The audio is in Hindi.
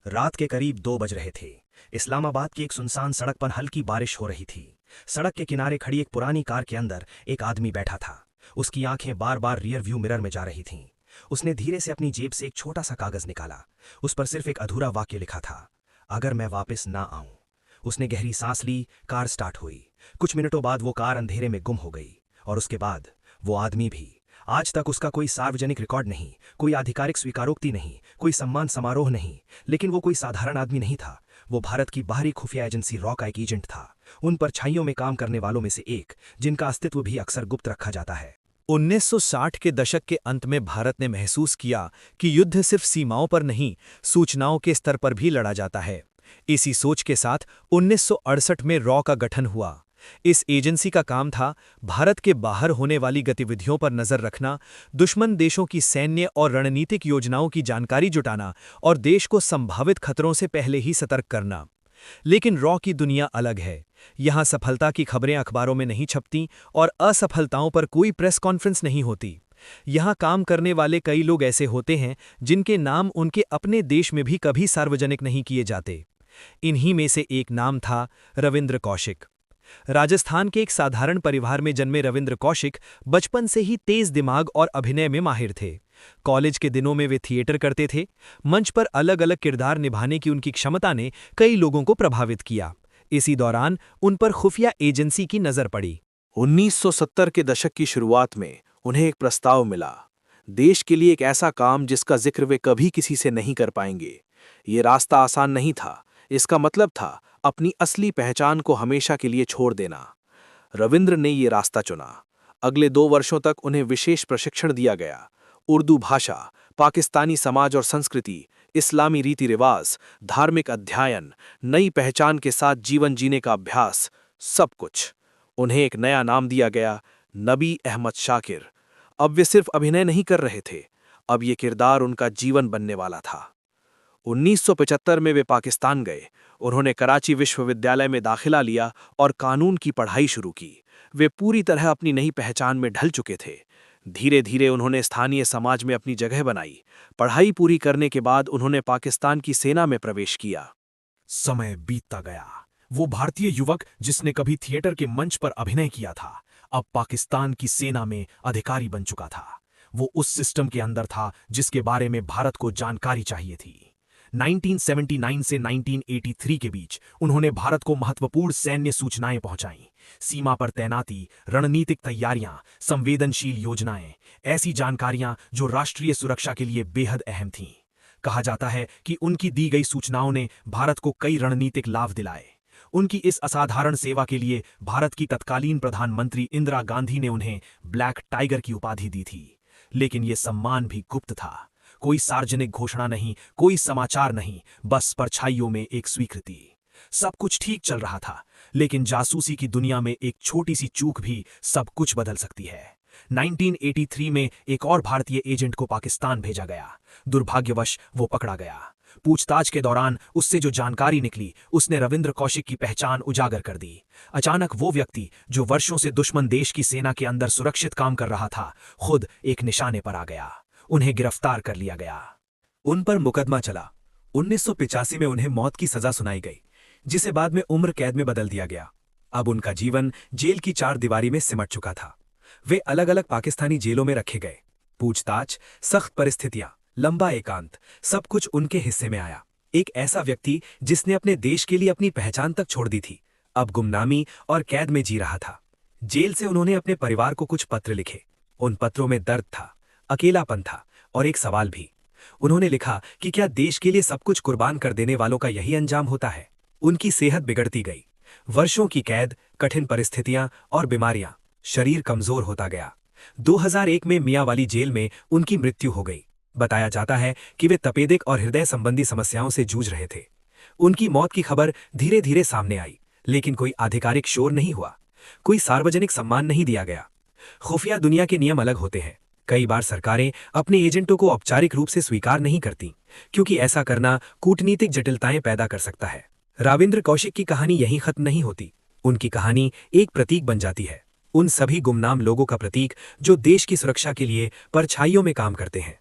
रात के करीब 2 बज रहे थे। इस्लामाबाद की एक सुनसान सड़क पर हल्की बारिश हो रही थी। सड़क के किनारे खड़ी एक पुरानी कार के अंदर एक आदमी बैठा था। उसकी आंखें बार बार रियर व्यू मिरर में जा रही थीं। उसने धीरे से अपनी जेब से एक छोटा सा कागज निकाला। उस पर सिर्फ एक अधूरा वाक्य लिखा था, अगर मैं वापस ना आऊं। उसने गहरी सांस ली, कार स्टार्ट हुई। कुछ मिनटों बाद वो कार अंधेरे में गुम हो गई और उसके बाद वो आदमी भी। आज तक उसका कोई सार्वजनिक रिकॉर्ड नहीं, कोई आधिकारिक स्वीकारोक्ति नहीं, कोई सम्मान समारोह नहीं, लेकिन वो कोई साधारण आदमी नहीं था। वो भारत की बाहरी खुफिया एजेंसी रॉ का एक एजेंट था, उन परछाइयों में काम करने वालों में से एक, जिनका अस्तित्व भी अक्सर गुप्त रखा जाता है। 1960 के दशक के अंत में भारत ने महसूस किया कि युद्ध सिर्फ सीमाओं पर नहीं, सूचनाओं के स्तर पर भी लड़ा जाता है। इसी सोच के साथ 1968 में रॉ का गठन हुआ। इस एजेंसी का काम था भारत के बाहर होने वाली गतिविधियों पर नजर रखना, दुश्मन देशों की सैन्य और रणनीतिक योजनाओं की जानकारी जुटाना और देश को संभावित खतरों से पहले ही सतर्क करना। लेकिन रॉ की दुनिया अलग है। यहां सफलता की खबरें अखबारों में नहीं छपती और असफलताओं पर कोई प्रेस कॉन्फ्रेंस नहीं होती। यहां काम करने वाले कई लोग ऐसे होते हैं जिनके नाम उनके अपने देश में भी कभी सार्वजनिक नहीं किए जाते। इन्हीं में से एक नाम था रविंद्र कौशिक। राजस्थान के एक साधारण परिवार में जन्मे रविंद्र कौशिक बचपन से ही तेज दिमाग और अभिनय में माहिर थे। कॉलेज के दिनों में वे थिएटर करते थे। मंच पर अलग अलग किरदार निभाने की उनकी क्षमता ने कई लोगों को प्रभावित किया। इसी दौरान उन पर खुफिया एजेंसी की नजर पड़ी। 1970 के दशक की शुरुआत में उन्हें एक प्रस्ताव मिला, देश के लिए एक ऐसा काम जिसका जिक्र वे कभी किसी से नहीं कर पाएंगे। ये रास्ता आसान नहीं था। इसका मतलब था अपनी असली पहचान को हमेशा के लिए छोड़ देना। रविंद्र ने ये रास्ता चुना। अगले 2 वर्षों तक उन्हें विशेष प्रशिक्षण दिया गया। उर्दू भाषा, पाकिस्तानी समाज और संस्कृति, इस्लामी रीति रिवाज, धार्मिक अध्ययन, नई पहचान के साथ जीवन जीने का अभ्यास, सब कुछ। उन्हें एक नया नाम दिया गया, नबी अहमद शाकिर। अब वे सिर्फ अभिनय नहीं कर रहे थे, अब ये किरदार उनका जीवन बनने वाला था। 1975 में वे पाकिस्तान गए। उन्होंने कराची विश्वविद्यालय में दाखिला लिया और कानून की पढ़ाई शुरू की। वे पूरी तरह अपनी नई पहचान में ढल चुके थे। धीरे धीरे उन्होंने स्थानीय समाज में अपनी जगह बनाई। पढ़ाई पूरी करने के बाद उन्होंने पाकिस्तान की सेना में प्रवेश किया। समय बीतता गया। वो भारतीय युवक जिसने कभी थिएटर के मंच पर अभिनय किया था, अब पाकिस्तान की सेना में अधिकारी बन चुका था। वो उस सिस्टम के अंदर था जिसके बारे में भारत को जानकारी चाहिए थी। 1979 से 1983 के बीच उन्होंने भारत को महत्वपूर्ण सैन्य सूचनाएं पहुंचाईं। सीमा पर तैनाती, रणनीतिक तैयारियां, संवेदनशील योजनाएं, ऐसी जानकारियां जो राष्ट्रीय सुरक्षा के लिए बेहद अहम थीं। कहा जाता है कि उनकी दी गई सूचनाओं ने भारत को कई रणनीतिक लाभ दिलाए। उनकी इस असाधारण सेवा के लिए भारत की तत्कालीन प्रधानमंत्री इंदिरा गांधी ने उन्हें ब्लैक टाइगर की उपाधि दी थी। लेकिन यह सम्मान भी गुप्त था। कोई सार्वजनिक घोषणा नहीं, कोई समाचार नहीं, बस परछाइयों में एक स्वीकृति। सब कुछ ठीक चल रहा था, लेकिन जासूसी की दुनिया में एक छोटी सी चूक भी सब कुछ बदल सकती है। 1983 में एक और भारतीय एजेंट को पाकिस्तान भेजा गया। दुर्भाग्यवश वो पकड़ा गया। पूछताछ के दौरान उससे जो जानकारी निकली, उसने रविंद्र कौशिक की पहचान उजागर कर दी। अचानक वो व्यक्ति जो वर्षों से दुश्मन देश की सेना के अंदर सुरक्षित काम कर रहा था, खुद एक निशाने पर आ गया। उन्हें गिरफ्तार कर लिया गया। उन पर मुकदमा चला। 1985 में उन्हें मौत की सजा सुनाई गई, जिसे बाद में उम्र कैद में बदल दिया गया। अब उनका जीवन जेल की 4 दीवारी में सिमट चुका था। वे अलग अलग पाकिस्तानी जेलों में रखे गए। पूछताछ, सख्त परिस्थितियां, लंबा एकांत, सब कुछ उनके हिस्से में आया। एक ऐसा व्यक्ति जिसने अपने देश के लिए अपनी पहचान तक छोड़ दी थी, अब गुमनामी और कैद में जी रहा था। जेल से उन्होंने अपने परिवार को कुछ पत्र लिखे। उन पत्रों में दर्द था, अकेलापन था और एक सवाल भी। उन्होंने लिखा कि क्या देश के लिए सब कुछ कुर्बान कर देने वालों का यही अंजाम होता है। उनकी सेहत बिगड़ती गई। वर्षों की कैद, कठिन परिस्थितियां और बीमारियां, शरीर कमजोर होता गया। 2001 में मियांवाली जेल में उनकी मृत्यु हो गई। बताया जाता है कि वे तपेदिक और हृदय संबंधी समस्याओं से जूझ रहे थे। उनकी मौत की खबर धीरे धीरे सामने आई, लेकिन कोई आधिकारिक शोर नहीं हुआ, कोई सार्वजनिक सम्मान नहीं दिया गया। खुफिया दुनिया के नियम अलग होते हैं। कई बार सरकारें अपने एजेंटों को औपचारिक रूप से स्वीकार नहीं करती, क्योंकि ऐसा करना कूटनीतिक जटिलताएं पैदा कर सकता है। रविंद्र कौशिक की कहानी यहीं खत्म नहीं होती। उनकी कहानी एक प्रतीक बन जाती है, उन सभी गुमनाम लोगों का प्रतीक जो देश की सुरक्षा के लिए परछाइयों में काम करते हैं।